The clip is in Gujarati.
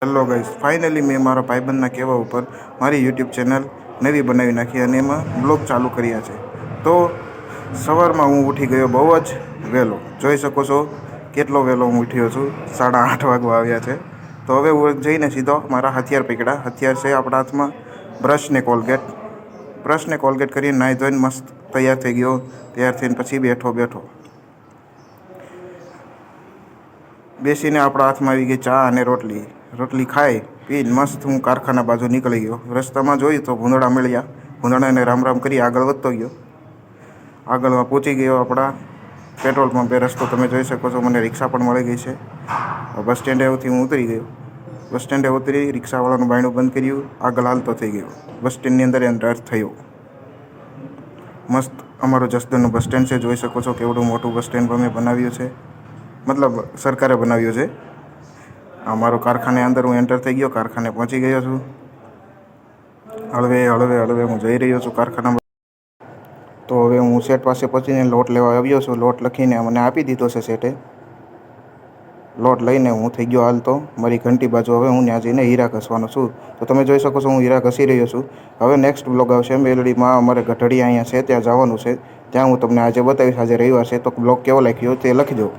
હેલો ગાઈસ, ફાઇનલી મેં મારા ભાઈબંધના કહેવા ઉપર મારી યુટ્યુબ ચેનલ નવી બનાવી નાખી અને એમાં બ્લોગ ચાલુ કર્યા છે. તો સવારમાં હું ઉઠી ગયો બહુ જ વહેલો. જોઈ શકો છો કેટલો વહેલો હું ઉઠ્યો છું. 8:30 વાગવા આવ્યા છે. તો હવે હું જઈને સીધો મારા હથિયાર પકડ્યા. હથિયાર છે આપણા હાથમાં બ્રશ ને કોલગેટ કરીને નાહી ધોઈને મસ્ત તૈયાર થઈ ગયો. તૈયાર થઈને પછી બેસીને આપણા હાથમાં આવી ગઈ ચા અને રોટલી ખાઈ પીને મસ્ત હું કારખાના બાજુ નીકળી ગયો. રસ્તામાં જોયું તો ભૂંદડા મળ્યા. ભૂંદડાને રામ કરી આગળ વધતો ગયો. આગળમાં પહોંચી ગયો આપણા પેટ્રોલ પંપે. રસ્તો તમે જોઈ શકો છો. મને રિક્ષા પણ મળી ગઈ છે. બસ સ્ટેન્ડેથી હું ઉતરી ગયો. બસ સ્ટેન્ડે ઉતરી રિક્ષાવાળાનું બાયણું બંધ કર્યું. આગળ હાલતો થઈ ગયો. બસ સ્ટેન્ડની અંદર એન્ટર થયો. મસ્ત અમારું જસદણનું બસ સ્ટેન્ડ છે. જોઈ શકો છો કેવડું મોટું બસ સ્ટેન્ડ અમે બનાવ્યું છે. મતલબ સરકારે બનાવ્યું છે. અમારો કારખાને અંદર હું એન્ટર થઈ ગયો. કારખાને પહોંચી ગયો છું. હળવે હું જઈ રહ્યો છું કારખાનામાં. તો હવે હું સેટ પાસે પહોંચીને લોટ લેવા આવ્યો છું. લોટ લખીને મને આપી દીધો છે સેટે. લોટ લઈને હું થઈ ગયો હાલ તો મારી ઘંટી બાજુ. હવે હું ત્યાં જઈને હીરા ઘસવાનો છું. તો તમે જોઈ શકો છો હું હીરા ઘસી રહ્યો છું. હવે નેક્સ્ટ બ્લોગ આવશે મેલડીમાં. અમારે ગઢડિયા અહીંયા છે ત્યાં જવાનું છે. ત્યાં હું તમને આજે બતાવીશ. આજે રવિવાર છે તો બ્લોગ કેવો લાગ્યો તે લખજો.